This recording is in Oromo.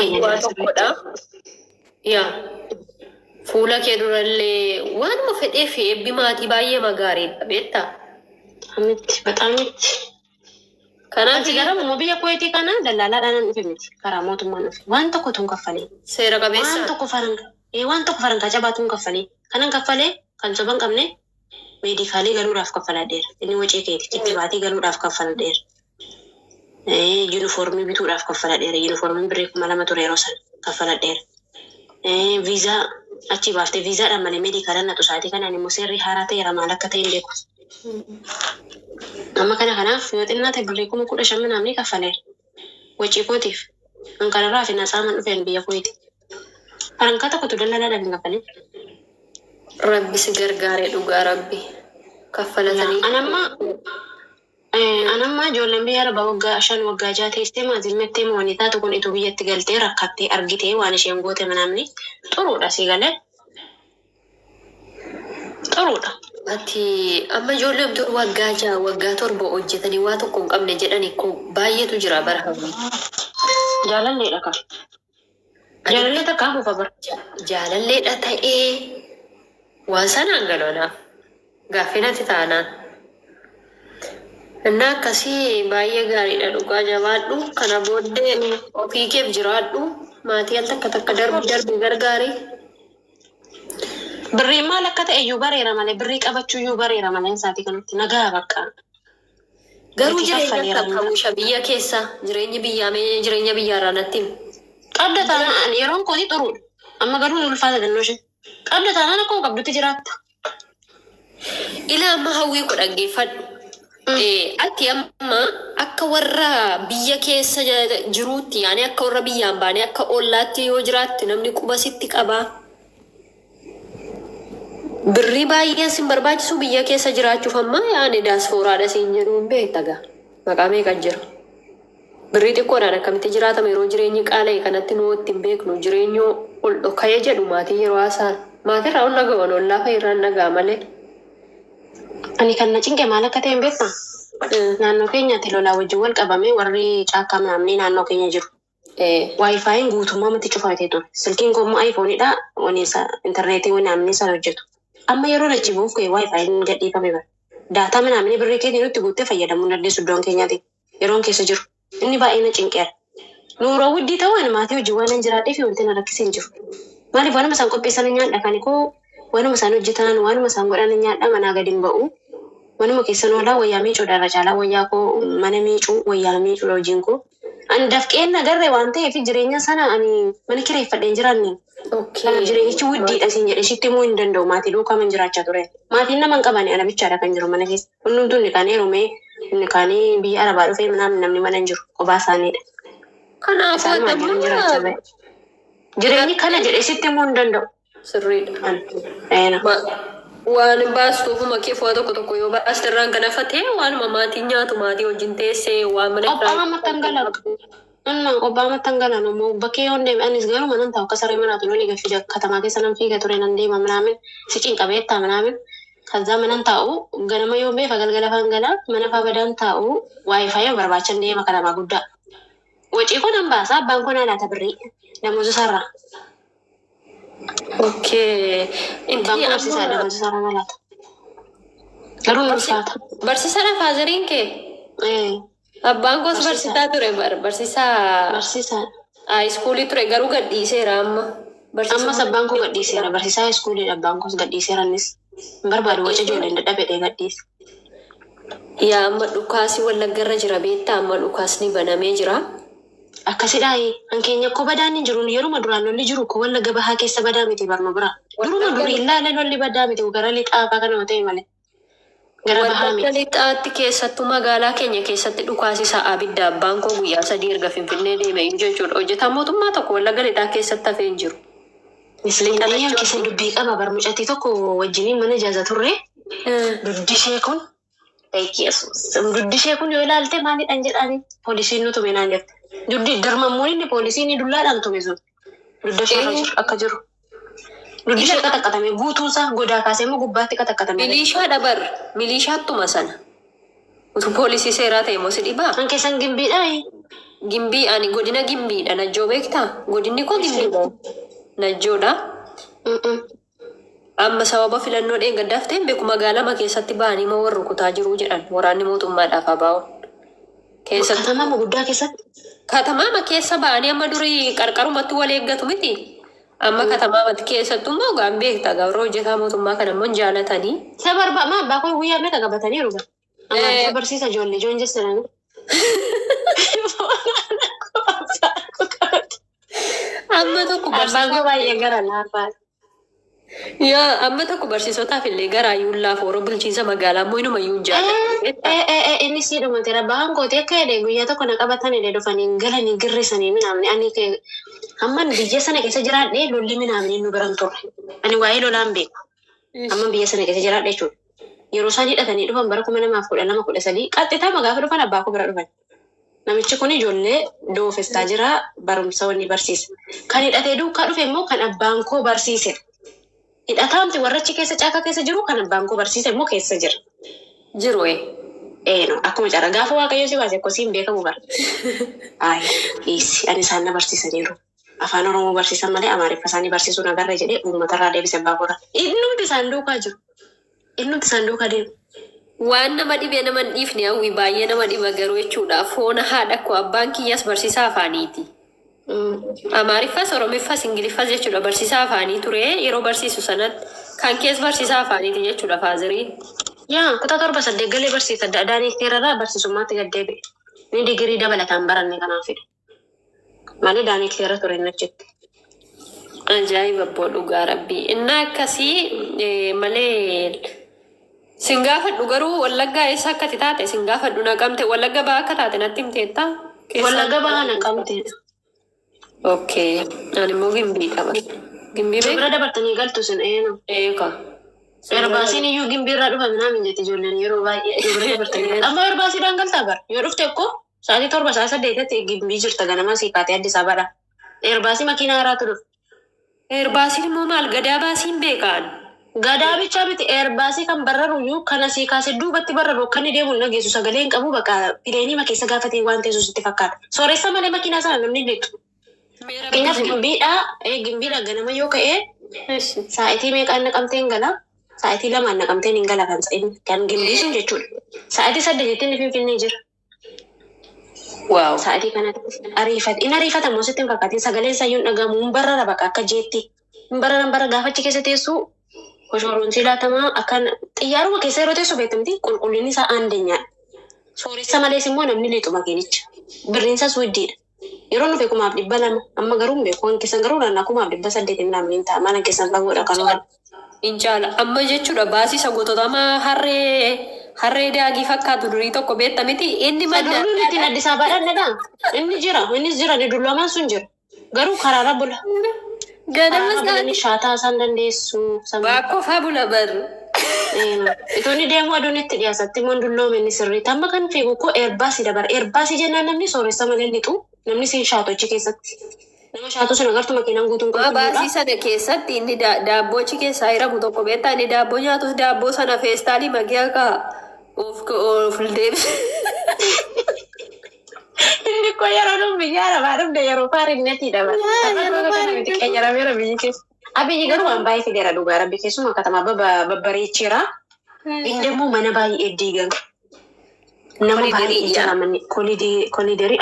keenya jira sirriitti. Yaa fuula kee durallee waanuma fedhee fi eebbi maatii baay'ee magaariidha beektaa? Miti bexaan miti. Kanaaf Anti gara biyya Kuwaitii kana dallaalaadhaan dhufe miti karaa mootummaan dhufe waan tokko tun kaffalee. seera qabeessa. Waan tokko farankaa cabaatuun kaffalee. Kanan kaffalee kan soban qabne meedikaalee galuudhaaf kaffaladheera. Inni wacee keeti kittibaatii galuudhaaf kaffaladheera. Yuunifoormii bituudhaaf kaffaladheera. Yuunifoormiin birrii 2,000 ture yeroo sana kaffaladheera. Viizaa achi baaftee viizaadhaan malee meedikaalaan naqu sa'aatii kanaan immoo seerri haaraa ta'eera maal akka ta'e hin beeku. Amma kanaaf yoo xinnaa ta'e birrii 15,000 namni kaffaleera. Wacii kootiif kan kanarraa fi nasaaman dhufeen biyya Kuwaitii. Farankaa tokkotu dallaalaadhaan hin kaffalee. Rabbi si gargaaree dhugaa rabbi kaffalatanii. Anamma ijoolleen biyya Arabaa waggaa 5 waggaa 6 teessee maatiin mettee mo'anii taatu kun itoo biyyatti galtee rakkattee argitee waan isheen goote manamni xuruudha si galee. Xuruudha. Ati amma ijoolleen tun waggaa 6 waggaa 7 hojjetanii waa tokko hin qabne jedhanii ko baay'eetu jira bara hawwii. Jaalalleedha kan. Jaalallee takkaa buufa bara. Jaalalleedha ta'ee waan sanaan galonaaf gaaffinatti taanaan. Innaa akkasii baay'ee gaariidha dhugaa jabaadhu kana booddee ofii keef jiraadhu maatii al takka darbii gargaarii. Birrii maal akka ta'e iyyuu bareera malee birrii qabachuu iyyuu bareera malee isaatii kanatti nagaa bakka. Garuu jireenya akka biyya keessa jireenya biyyaarraa natti himu. Qabda taanaan yeroon kooti xuruudha. Amma garuu ulfaata dannoo ishee. Qabda taanaan akkuma qabdutti jiraatta. Ilaa amma hawwii ko dhaggeeffadhu. Ati amma akka warra biyya keessa jiruutti yaani akka warra biyyaan baane akka ollaatti yoo jiraatti namni quba sitti qabaa. Birrii baay'een sin barbaachisu biyya keessa jiraachuuf amma yaani daaspooraadha siin jedhuun beektaga. Maqaa meeqa jira? Birrii xiqqoodhaan akkamitti jiraatama yeroo jireenyi qaala'e kanatti nu ittiin beeknu jireenyu ol dhoka'ee jedhu maatii yeroo haasaan. Maatirraa ol nagawan ol laafa irraan nagaa malee. Ani kan na cinqe maal akka ta'e hin beektaa? Naannoo keenyatti lolaa wajjin wal qabamee warri caakkaa naannoo naannoo keenya jiru. Waayifaayiin guutummaa matti cufatee ture. Silkiin koo immoo aayifooniidha. Intarneetii naannoo sana hojjetu. Amma yeroo achi bu'uuf waayifaayiin gadhiifame bara. Daataa naannoo birrii keetiin nutti guuttee fayyadamuu dandeessu iddoon keenyaati. Yeroon keessa jiru. Inni baay'ee na cinqeera. Nuuroo wuddii ta'uu maatii hojii waan hin jiraadheef wanti na rakkisee hin jiru. Maaliif waanuma isaan qopheessan nyaadha kan koo waanuma isaan hojjetan waanuma isaan godhan nyaadha manaa gadi hin ba'u. Waanuma keessan oolaa wayyaa miicuudha irra caalaa wayyaa koo mana miicuu wayyaa miicuudha hojiin koo. Ani dafqeen nagarree waan ta'eef jireenya sana ani mana kireeffadheen jiraanne. Jireenyichi wuddiidha siin jedhe sitti immoo hin danda'u maatii duukaa man jiraachaa ture. Maatiin nama hin qabane ana bichaadha kan jiru mana keessa. Hundumtuu inni kaanii heerumee inni kaanii biyya Arabaa dhufee namni mana hin jiru kophaa isaaniidha. Kanaafuu jireenyi kana jedhe sitti immoo hin danda'u. Sirriidha. Waan baastuufuma keefuu tokko yoo baasta irraan kana fatee waanuma maatiin nyaatu maatii wajjin teessee waan mana Obbaa mattangalan immoo bakkee yoo deeme anis garuu manan ta'u akka saree manaatu lolii gaffi katamaa keessa nan fiiga ture nan deema manaamin si cinqabeettaa manaamin kazzaa manan ta'u ganama yoo beefa galgala fangala mana faabadaan ta'u waayifaayi barbaachan deema kanamaa guddaa. Wacii kun an baasa abbaan kun alaata birrii namoota sarara. Inti barsiisaa dabalatu sarara malaata. Garuu ulfaata. Barsiisaa faazariin kee? Abbaan koos barsiisaa ture barsiisaa iskuulii ture garuu gadhiiseera amma. Ammas abbaan koo gadhiiseera barsiisaa iskuuliidha abbaan koos gadhiiseera innis barbaadu waca ijoolleen dadhabedhee gadhiise. Yaa amma dhukaasii wallaggarra jira beektaa amma dhukaasni banamee jira. Akkasidhaayi hankeenya akkoo badaan hin jiru yeruma duraan lolli jiru koo wallagga bahaa keessa badaa miti barno bira. Duruma durii ilaalee lolli badaa miti gara lixaafaa kana ta'e malee. Gara bahaa miti. Wallagga lixaatti keessattuu magaalaa keenya keessatti dhukaasii sa'aa abidda abbaan koo guyyaa 3 erga Finfinnee deeme jechuudha. Hojjetaan mootummaa tokko wallagga lixaa keessatti hafee hin jiru. Misliinanii hankeessa dubbii qaba barmucatii tokko wajjiniin mana ijaaza turre. Duddishee kun. Duddishee kun yoo ilaalte maalidhaan jedhani poolisiin nu tume naan jette. Duddi darmammoon inni poolisiin dullaadhaan tume sun. Duddishee akka jiru. Duddishee qaxaqqatame guutuunsaa godaa kaasee immoo gubbaatti qaxaqqatame. Milishaa dabar milishaatuma sana. Utuu poolisii seeraa ta'e moo si dhibaa? Kan keessan gimbiidhaa Gimbii ani godina gimbiidha najjoo beektaa? Godinni koo gimbiidha. Najjoodha. Amma sababa filannoo dheegaddaaf ta'e beeku magaalama keessatti ba'anii moo warra rukutaa jiru jedhan waraanni mootummaadhaaf abaa'u. Keessatti Katama guddaa keessatti. katamaama keessa ba'anii amma durii qarqarumatti wal eeggatu miti. Amma katamaamatti keessattuu immoo gaan beektaa gabroo hojjetaa mootummaa kana immoo jaalatanii. Ma abbaa koo guyyaa meeqa qabatanii ruga. Amma barsiisa ijoollee ijoon jessananii. Amma tokko Abbaan koo baay'ee gara laafaa. yaa amma tokko barsiisotaaf illee garaayyuu laaf oroo bulchiinsa magaalaa immoo inuma iyyuu jaalatu. Inni sii dhumate rabbaan kooti akka jedhe guyyaa tokko na qabatan jedhe dhufanii galanii girrisanii minaamni ani hamman biyya sana keessa jiraadhee lolli minaamni nu biran turre. Ani waa'ee lolaan beeku. Hamman biyya sana keessa jiraadhe jechuudha. Yeroo isaan hidhatanii dhufan bara 2013 qaxxitaa magaafa dhufan abbaa koo bira dhufan. Namichi kun ijoollee doofestaa jira barumsa wanni barsiisa. Kan hidhatee duukaa dhufe immoo kan abbaan koo barsiise. Hidhataamti warrachi keessa caaka keessa jiru kan abbaan koo barsiise immoo keessa jira. Jiru No, akkuma cara gaafa waaqayyo si baase akkasii hin beekamu bara. Ani isaan na barsiisaniiru. Afaan Oromoo barsiisan malee Amaariffa isaanii barsiisuu nagarra jedhee uummatarraa deebise abbaa koora. Innumti isaan duukaa jiru. Innumti isaan duukaa deemu. waan nama dhibee nama hin dhiifne hawwi baay'ee nama dhiba garuu jechuudha. Foona haadha koo abbaan kiyyaas barsiisaa afaaniiti. Amaariffas Oromiffas Ingiliffas jechuudha barsiisaa afaanii ture yeroo barsiisu sanatti kan kees barsiisaa afaaniiti jechuudha faazirii. Yaa kutaa 7 galee barsiisa daanii teerarraa barsiisummaatti gad deebi'e. Ni digirii dabalataan baranne kanaafidha. Malee daanii teera ture hin hojjette. Ajaa'iba abboo dhugaa rabbii. Innaa akkasii malee singaafadhu garuu wallaggaa eessa akkati taate singaafadhu naqamte wallagga ba'aa akka taate natti himteetta? Wallagga ba'aa naqamte. Okay. Ani immoo gimbii qaba. Gimbii beeku? Bira dabartanii galtu sin eena. Eeka. Erbaasiin iyyuu gimbii irraa dhufa minaa jette ijoolleen yeroo baay'ee bira dabartanii galtu. Amma erbaasiidhaan galtaa bara. Yoo dhufte akkoo sa'aatii 7 sa'a 8tti gimbii jirta ganama sii kaatee Addis Abaadha. Erbaasii makiinaa haraatu dhufa. Erbaasiin immoo maal gadaa baasiin beekaan? Gadaa bicha miti erbaasii kan barraruyyuu kana sii kaasee duubatti barraru kan deemu nageessu sagaleen qabu bakka pileenii makeessa gaafatee waan teessu sitti fakkaata. Sooressa malee makiinaa sana namni beektu. Keenyaaf gimbiidha ganama yoo ka'ee sa'aatii meeqaan naqamteen gala sa'aatii 2 naqamteen hin gala kan gimbii sun jechuudha. Sa'aatii 8tti inni finfinnee jira. Waaw. Sa'aatii kanatti inni ariifatamu sitti hin fakkaatin sagaleen sayyuun dhagamu hin barrara bakka akka jeetti. Hin barraran bara gaafachi keessa teessu koshoroon silaatamaa akkan xiyyaaruma keessa yeroo teessu beektamti qulqullinni isaa aandeenyaadha. Sooressa malees immoo namni leexu makiinicha. Birriinsaas widdiidha. Yeroo nufe 200 amma garuu hin beeku waan keessan garuu naannaa 800 namni hin ta'a mana keessan fagoodha kan waan. Incaala amma jechuudha baasisa gootota amma harree daagii fakkaatu durii tokko beekta miti inni madda. Aduun ittiin Addis Abaadhaan dhadhaa. Innis jira duduloomaan sun jira. Garuu karaarra bula. Ganamas Inni shaataa isaan dandeessu. baakoo faa bula barru. Itoonni deemu aduun itti dhiyaasatti immoo dulloome inni sirriitti. Amma kan fiigu koo erbaasii dabara. Erbaasii jennaan namni sooressa malee lixu namni siin shaatochi keessatti. Nama shaatu sun agartu makiinaan guutuun qulqulluudha. Baasii sana keessatti inni daabboochi keessaa hiramu tokko beektaa inni daabboo nyaatus daabboo sana feestaalii magii akka of deebise. Inni koo yeroo nuun biyya arabaa dhufne yeroo faarinneetiidha bara. Qayyarameera biyyi keessa. Abiyyi garuu waan baay'ee fideera dhugaa rabbi keessumaa katamaa babbareecheera. Inni immoo mana baay'ee diigan. Nama baay'ee jiraman kolideerii.